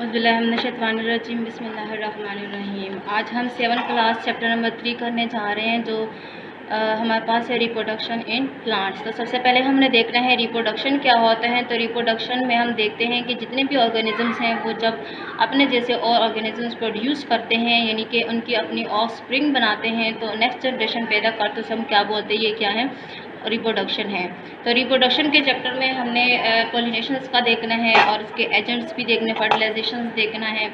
औज़ुबिल्लाहिमिनश्शैतानिर्रजीम बिस्मिल्लाहिर्रहमानिर्रहीम। आज हम 7th क्लास चैप्टर नंबर 3 करने जा रहे हैं, जो हमारे पास है रिप्रोडक्शन इन प्लांट्स। तो सबसे पहले हमने देखना है रिप्रोडक्शन क्या होता है। तो रिप्रोडक्शन में हम देखते हैं कि जितने भी ऑर्गेनिजम्स हैं वो जब अपने जैसे और ऑर्गेनिजम्स प्रोड्यूस करते हैं, यानी कि उनकी अपनी ऑफस्प्रिंग बनाते हैं, तो नेक्स्ट जनरेशन पैदा करते हैं, तो हम क्या बोलते हैं, ये क्या है, रिप्रोडक्शन है। तो रिप्रोडक्शन के चैप्टर में हमने पॉलिनेशंस का देखना है और उसके एजेंट्स भी देखने, फर्टिलाइजेशंस देखना है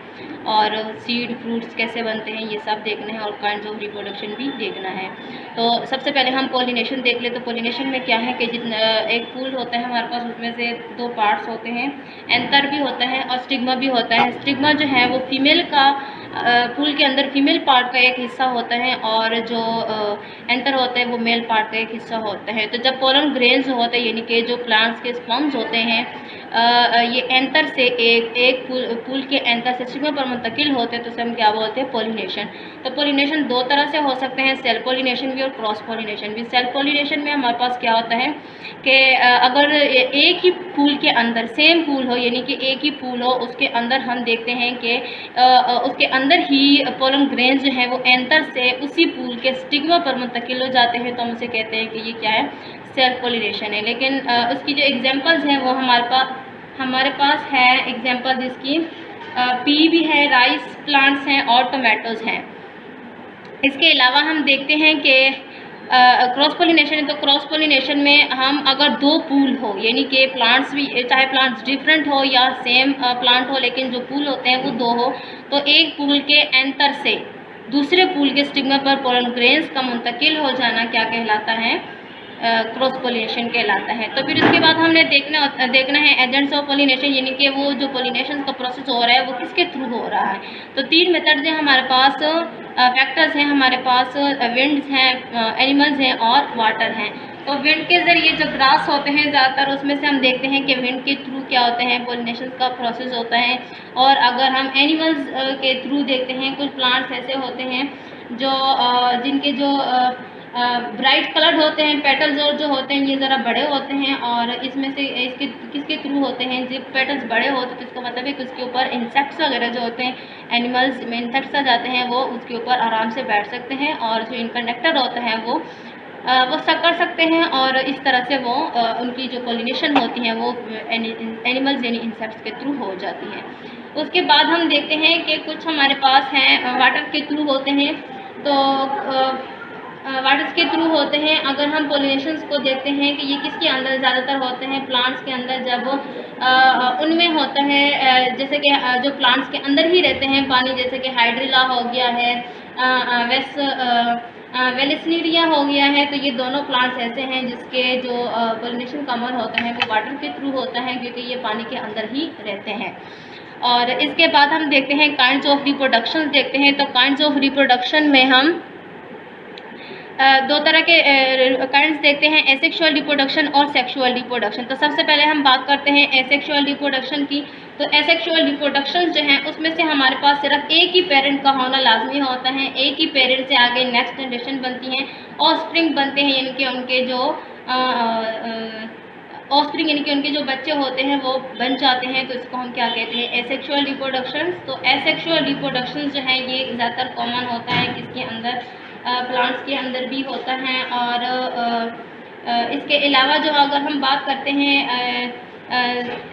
और सीड फ्रूट्स कैसे बनते हैं ये सब देखना है और काइंड्स ऑफ रिप्रोडक्शन भी देखना है। तो सबसे पहले हम पॉलिनेशन देख ले। तो पॉलिनेशन में क्या है कि जितना एक फूल होता है हमारे पास, उसमें से 2 पार्ट्स होते हैं, एंथर भी होता है और स्टिग्मा भी होता है। स्टिग्मा जो है वो फीमेल का, फूल के अंदर फीमेल पार्ट का एक हिस्सा होता है और जो एंथर होता है वो मेल पार्ट का एक हिस्सा होता है। तो जब पोलन ग्रेन्स होते हैं, यानी कि जो प्लांट्स के स्पर्म्स होते हैं, ये एंथर से एक फूल के एंथर से स्टिग्मा पर मुंतकिल होते हैं, तो उसे हम क्या बोलते हैं, पॉलिनेशन। तो पॉलिनेशन 2 तरह से हो सकते हैं, सेल्फ पॉलिनेशन भी और क्रॉस पॉलिनेशन भी। सेल्फ पॉलिनेशन में हमारे पास क्या होता है कि अगर एक ही फूल के अंदर सेम फूल हो, यानी कि एक ही फूल हो, उसके अंदर हम देखते हैं कि उसके अंदर ही पोलन ग्रेन्स जो हैं वो एंथर से उसी फूल के स्टिग्मा पर मुंतकिल हो जाते हैं, तो हम उसे कहते हैं कि ये क्या है, सेल्फ पॉलिनेशन है। लेकिन उसकी जो एग्जांपल्स हैं वो हमारे पास है एग्जांपल, जिसकी पी भी है, राइस प्लांट्स हैं और टोमेटोज़ हैं। इसके अलावा हम देखते हैं कि क्रॉस पॉलिनेशन है। तो क्रॉस पॉलिनेशन में हम अगर 2 फूल हो, यानी कि प्लांट्स भी, चाहे प्लांट्स डिफरेंट हो या सेम प्लांट हो, लेकिन जो फूल होते हैं वो 2 हो, तो एक फूल के एंथर से दूसरे फूल के स्टिग्मा पर पोलन ग्रेन्स का मुंतकिल हो जाना क्या कहलाता है, क्रॉस पॉलिनेशन कहलाता है। तो फिर उसके बाद हमने देखना है एजेंट्स ऑफ पॉलिनेशन, यानी कि वो जो पॉलिनेशन का प्रोसेस हो रहा है वो किसके थ्रू हो रहा है। तो 3 मेथड्स हैं हमारे पास, फैक्टर्स हैं हमारे पास, विंड्स हैं, एनिमल्स हैं और वाटर हैं। तो विंड के ज़रिए जो ग्रास होते हैं ज़्यादातर, उसमें से हम देखते हैं कि विंड के थ्रू क्या होते हैं, पॉलिनेशन का प्रोसेस होता है। और अगर हम एनिमल्स के थ्रू देखते हैं, कुछ प्लांट्स ऐसे होते हैं जो जिनके जो ब्राइट कलर्ड होते हैं, पेटल्स और जो होते हैं ये ज़रा बड़े होते हैं, और इसमें से इसके किसके थ्रू होते हैं, जब पेटल्स बड़े होते हैं तो इसका मतलब है कि उसके ऊपर इंसेक्ट्स वगैरह जो होते हैं, एनिमल्स में इंसेक्ट्स आ जाते हैं, वो उसके ऊपर आराम से बैठ सकते हैं और जो इनका नेक्टर होता है वो सक कर सकते हैं, और इस तरह से वो उनकी जो पॉलिनेशन होती है वो एनिमल्स यानी इंसेक्ट्स के थ्रू हो जाती है। उसके बाद हम देखते हैं कि कुछ हमारे पास हैं वाटर के थ्रू होते हैं। तो वाटर्स के थ्रू होते हैं। अगर हम पॉलिनेशंस को देखते हैं कि ये किसके अंदर ज़्यादातर होते हैं, प्लांट्स के अंदर, जब उनमें होता है जैसे कि जो प्लांट्स के अंदर ही रहते हैं पानी, जैसे कि हाइड्रिला हो गया है, वेलिस्नीरिया हो गया है। तो ये दोनों प्लांट्स ऐसे हैं जिसके जो पॉलिनेशन का अमल होता है वो वाटर के थ्रू होता है, क्योंकि ये पानी के अंदर ही रहते हैं। और इसके बाद हम देखते हैं काइंड्स ऑफ रिप्रोडक्शन देखते हैं। तो काइंड्स ऑफ रिप्रोडक्शन में हम 2 तरह के काइंड्स देखते हैं, एसेक्सुअल रिप्रोडक्शन और सेक्सुअल रिप्रोडक्शन। तो सबसे पहले हम बात करते हैं एसेक्सुअल रिप्रोडक्शन की। तो एसेक्सुअल रिप्रोडक्शन जो है उसमें से हमारे पास सिर्फ एक ही पेरेंट का होना लाजमी होता है, एक ही पेरेंट से आगे नेक्स्ट जनरेशन बनती है, ऑफस्प्रिंग बनते हैं, यानी कि उनके जो ऑफस्प्रिंग यानी कि उनके जो बच्चे होते हैं वो बन जाते हैं। तो इसको हम क्या कहते हैं, एसेक्सुअल रिप्रोडक्शन। तो एसेक्सुअल रिप्रोडक्शन जो है ये ज़्यादातर कॉमन होता है, किसके अंदर, प्लांट्स के अंदर भी होता है। और इसके अलावा जो अगर हम बात करते हैं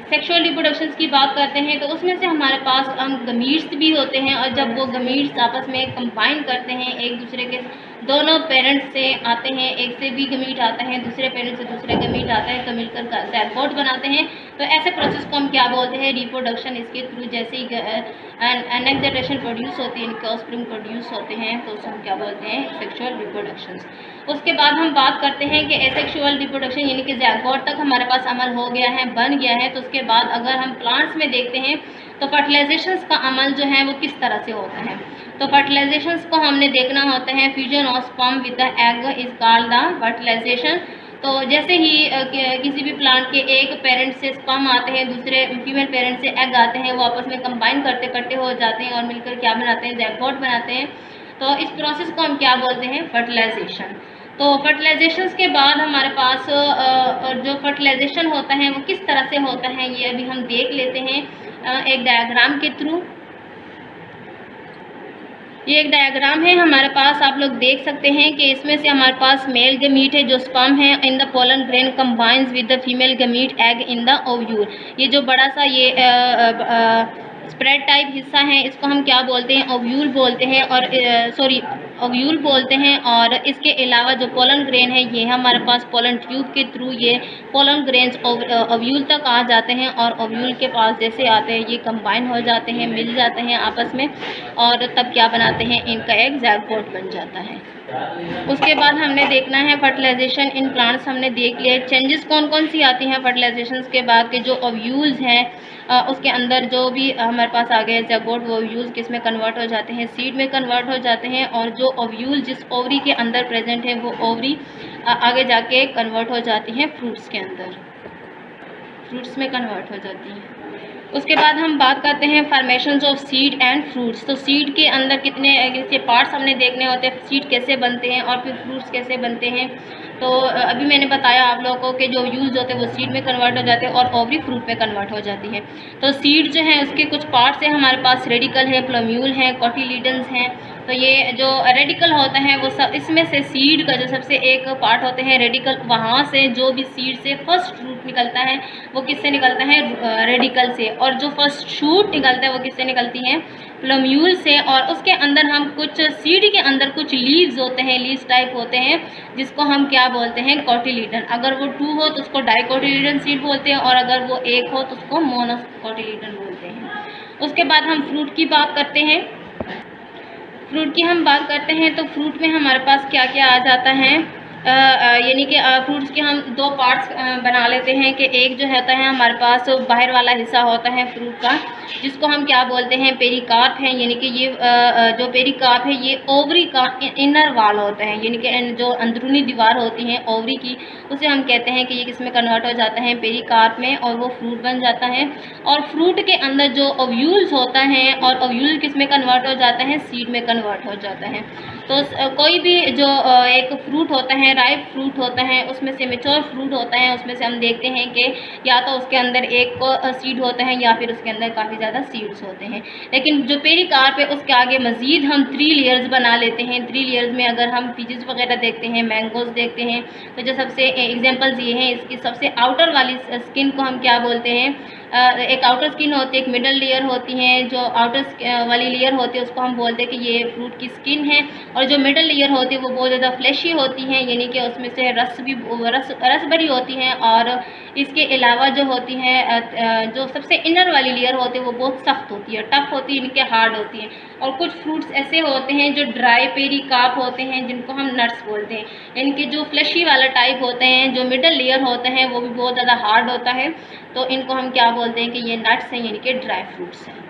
सेक्सुअल रिप्रोडक्शंस की बात करते हैं, तो उसमें से हमारे पास गमीट्स भी होते हैं, और जब वो गमीट्स आपस में कंबाइन करते हैं, एक दूसरे के दोनों पेरेंट्स से आते हैं, एक से भी गमीट आता है, दूसरे पेरेंट्स से दूसरे गमीट आता है, तो मिलकर ज़ायगोट बनाते हैं। तो ऐसे प्रोसेस को हम क्या बोलते हैं, रिप्रोडक्शन। इसके थ्रू जैसे ही नेक्स्ट जनरेशन प्रोड्यूस होती है, इनके ऑफस्प्रिंग प्रोड्यूस होते हैं, तो उसको हम क्या बोलते हैं, सेक्सुअल रिप्रोडक्शंस। उसके बाद हम बात करते हैं कि एसेक्सुअल रिप्रोडक्शन, यानी कि ज़ायगोट तक हमारे पास अमल हो गया है, बन गया है। तो उसके बाद अगर हम प्लांट्स में देखते हैं तो फर्टिलाइजेशंस का अमल जो है वो किस तरह से होता है। तो फर्टिलाइजेशंस को हमने देखना होता है, fusion of sperm with the egg is called the fertilisation. तो जैसे ही किसी भी प्लांट के एक पेरेंट से स्पर्म आते हैं, दूसरे फीमेल पेरेंट से एग आते हैं, वो आपस में कंबाइन करते करते हो जाते हैं और मिलकर क्या बनाते हैं, ज़ायगोट बनाते हैं। तो इस प्रोसेस को हम क्या बोलते हैं, फर्टिलाइजेशन। तो फर्टिलाइजेशंस के बाद हमारे पास जो फर्टिलाइजेशन होता है वो किस तरह से होता है ये अभी हम देख लेते हैं। एक डायग्राम के थ्रू। ये एक डायग्राम है हमारे पास, आप लोग देख सकते हैं कि इसमें से हमारे पास मेल गमीट है जो स्पर्म है in the pollen grain combines with the female gamete egg in the ovule. ये जो बड़ा सा ये स्प्रेड टाइप हिस्सा है इसको हम क्या बोलते हैं, ओव्यूल बोलते हैं, और ओव्यूल बोलते हैं। और इसके अलावा जो पोलन ग्रेन है ये हमारे पास पोलन ट्यूब के थ्रू ये पोलन ग्रेन्स ओव्यूल तक आ जाते हैं, और ओव्यूल के पास जैसे आते हैं ये कंबाइन हो जाते हैं, मिल जाते हैं आपस में, और तब क्या बनाते हैं, इनका एक ज़ायगोट बन जाता है। उसके बाद हमने देखना है फर्टिलाइजेशन इन प्लांट्स। हमने देख लिया चेंजेस कौन कौन सी आती हैं फर्टिलाइजेशन के बाद के जो ओव्यूल्स हैं उसके अंदर जो भी हमारे पास आ गए ज़ायगोट, वो ओव्यूल्स किस में कन्वर्ट हो जाते हैं, सीड में कन्वर्ट हो जाते हैं। और जो ओव्यूल जिस ओवरी के अंदर प्रेजेंट है वो ओवरी आगे जाके कन्वर्ट हो जाती हैं फ्रूट्स के अंदर, फ्रूट्स में कन्वर्ट हो जाती हैं। उसके बाद हम बात करते हैं formations of seed and fruits. तो सीड के अंदर कितने इसके पार्ट्स हमने देखने होते हैं, सीड कैसे बनते हैं और फिर फ्रूट्स कैसे बनते हैं। तो अभी मैंने बताया आप लोगों को कि जो यूज़ होते हैं वो सीड में कन्वर्ट हो जाते हैं और ओवरी फ्रूट में कन्वर्ट हो जाती है। तो सीड जो है उसके कुछ पार्ट्स हैं हमारे पास, रेडिकल है, प्लम्यूल है, कोटिलीडन्स हैं। तो ये जो रेडिकल होता है वो सब, इसमें से सीड का जो सबसे एक पार्ट होते हैं रेडिकल, वहाँ से जो भी सीड से फर्स्ट फ्रूट निकलता है वो किससे निकलता है, रेडिकल से। और जो फर्स्ट शूट निकलता है वो किससे निकलती हैं, प्लम्यूल से। और उसके अंदर हम कुछ सीड के अंदर कुछ लीव्स होते हैं, लीव्स टाइप होते हैं, जिसको हम क्या बोलते हैं, कोटिलीडन। अगर वो 2 हो तो उसको डाइकोटिलीडन सीड बोलते हैं, और अगर वो 1 हो तो उसको मोनोकोटिलीडन बोलते हैं। उसके बाद हम फ्रूट की बात करते हैं। फ्रूट की हम बात करते हैं तो फ्रूट में हमारे पास क्या क्या आ जाता है, यानी कि फ्रूट्स के हम 2 पार्ट्स बना लेते हैं कि एक जो होता है हमारे पास बाहर वाला हिस्सा होता है फ्रूट का, जिसको हम क्या बोलते हैं, पेरिकार्प है। यानी कि ये जो पेरिकार्प है ये ओवरी का इनर वाल होता है, यानी कि जो अंदरूनी दीवार होती है ओवरी की, उसे हम कहते हैं कि ये किस में कन्वर्ट हो जाता है, पेरिकार्प में, और वो फ्रूट बन जाता है। और फ्रूट के अंदर जो ओव्यूल्स होता है, और ओव्यूल किस में कन्वर्ट हो जाता है, सीड में कन्वर्ट हो जाता है। तो कोई भी जो एक फ्रूट होता है, राइप फ्रूट होता है, उसमें से मेच्योर फ्रूट होता है, उसमें से हम देखते हैं कि या तो उसके अंदर एक सीड होता है या फिर उसके अंदर काफ़ी ज़्यादा सीड्स होते हैं। लेकिन जो पेरिकार्प है उसके आगे मज़ीद हम 3 लेयर्स बना लेते हैं। 3 लेयर्स में अगर हम पीचेस वगैरह देखते हैं, मैंगोज़ देखते हैं, तो जो सबसे एग्जांपल्स ये हैं, इसकी सबसे आउटर वाली स्किन को हम क्या बोलते हैं, एक आउटर स्किन होती है, एक मिडल लेयर होती है। जो आउटर वाली लेयर होती है उसको हम बोलते हैं कि ये फ्रूट की स्किन है, और जो मिडल लेयर होती है वो बहुत ज़्यादा फ्लैशी होती है, यानी कि उसमें से रस भरी होती है। और इसके अलावा जो होती है जो सबसे इनर वाली लेयर होती है वो बहुत सख्त होती है, टफ होती है, इनके हार्ड होती है। और कुछ फ्रूट्स ऐसे होते हैं जो ड्राई पेरिकार्प होते हैं, जिनको हम नट्स बोलते हैं। इनके जो फ्लैशी वाला टाइप होते हैं, जो मिडल लेयर होते हैं वो भी बहुत ज़्यादा हार्ड होता है, तो इनको हम क्या बोलते हैं कि ये नट्स हैं, यानी कि ड्राई फ्रूट्स हैं।